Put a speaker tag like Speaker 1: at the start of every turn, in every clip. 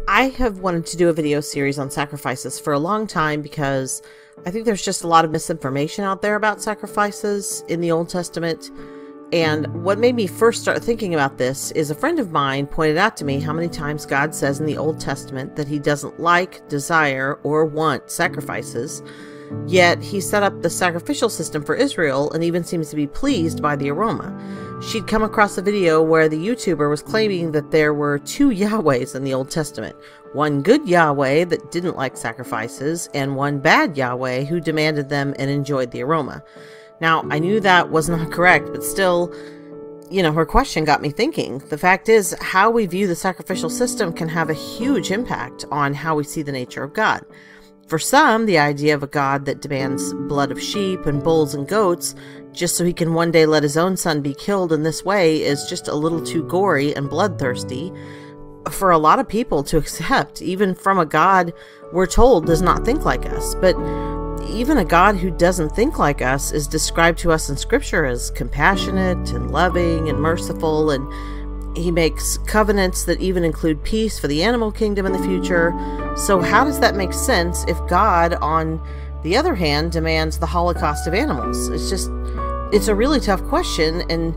Speaker 1: I have wanted to do a video series on sacrifices for a long time because I think there's just a lot of misinformation out there about sacrifices in the Old Testament. And what made me first start thinking about this is a friend of mine pointed out to me how many times God says in the Old Testament that he doesn't like, desire, or want sacrifices. Yet he set up the sacrificial system for Israel and even seems to be pleased by the aroma. She'd come across a video where the YouTuber was claiming that there were two Yahwehs in the Old Testament. One good Yahweh that didn't like sacrifices, and one bad Yahweh who demanded them and enjoyed the aroma. Now, I knew that was not correct, but still, her question got me thinking. The fact is, how we view the sacrificial system can have a huge impact on how we see the nature of God. For some, the idea of a God that demands blood of sheep and bulls and goats just so he can one day let his own son be killed in this way is just a little too gory and bloodthirsty for a lot of people to accept, even from a God we're told does not think like us. But even a God who doesn't think like us is described to us in Scripture as compassionate and loving and merciful, and he makes covenants that even include peace for the animal kingdom in the future. So how does that make sense if God, on the other hand, demands the holocaust of animals? It's a really tough question, and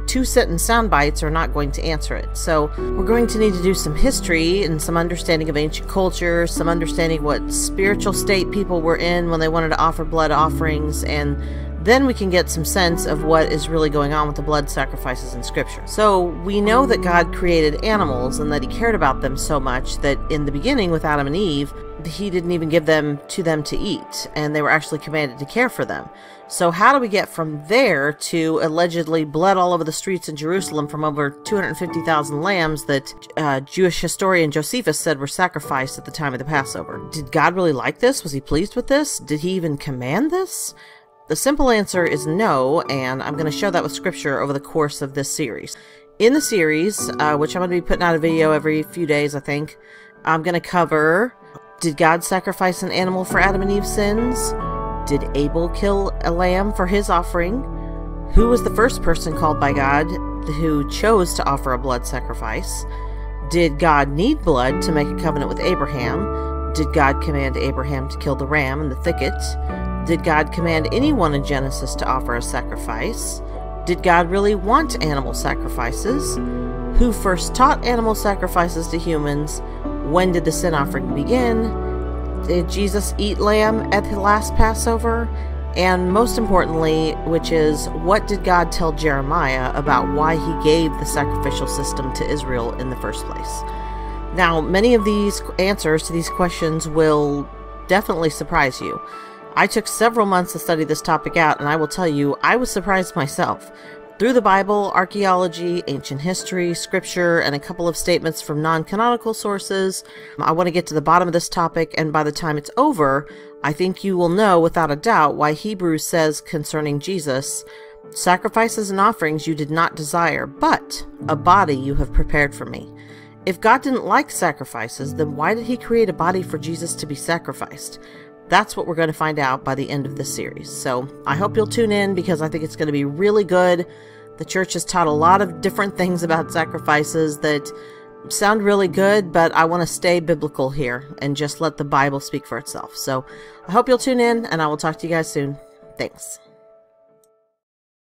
Speaker 1: two-sentence sound bites are not going to answer it. So we're going to need to do some history and some understanding of ancient culture, some understanding what spiritual state people were in when they wanted to offer blood offerings, and then we can get some sense of what is really going on with the blood sacrifices in Scripture. So we know that God created animals and that he cared about them so much that in the beginning with Adam and Eve, he didn't even give them to eat, and they were actually commanded to care for them. So how do we get from there to allegedly blood all over the streets in Jerusalem from over 250,000 lambs that Jewish historian Josephus said were sacrificed at the time of the Passover? Did God really like this? Was he pleased with this? Did he even command this? The simple answer is no, and I'm going to show that with Scripture over the course of this series. In the series, which I'm going to be putting out a video every few days, I think, I'm going to cover: did God sacrifice an animal for Adam and Eve's sins? Did Abel kill a lamb for his offering? Who was the first person called by God who chose to offer a blood sacrifice? Did God need blood to make a covenant with Abraham? Did God command Abraham to kill the ram in the thicket? Did God command anyone in Genesis to offer a sacrifice? Did God really want animal sacrifices? Who first taught animal sacrifices to humans? When did the sin offering begin? Did Jesus eat lamb at the last Passover? And most importantly, which is, what did God tell Jeremiah about why he gave the sacrificial system to Israel in the first place? Now, many of these answers to these questions will definitely surprise you. I took several months to study this topic out, and I will tell you, I was surprised myself. Through the Bible, archaeology, ancient history, Scripture, and a couple of statements from non-canonical sources, I want to get to the bottom of this topic, and by the time it's over, I think you will know without a doubt why Hebrews says concerning Jesus, "Sacrifices and offerings you did not desire, but a body you have prepared for me." If God didn't like sacrifices, then why did he create a body for Jesus to be sacrificed? That's what we're going to find out by the end of this series. So I hope you'll tune in, because I think it's going to be really good. The church has taught a lot of different things about sacrifices that sound really good, but I want to stay biblical here and just let the Bible speak for itself. So I hope you'll tune in, and I will talk to you guys soon. Thanks.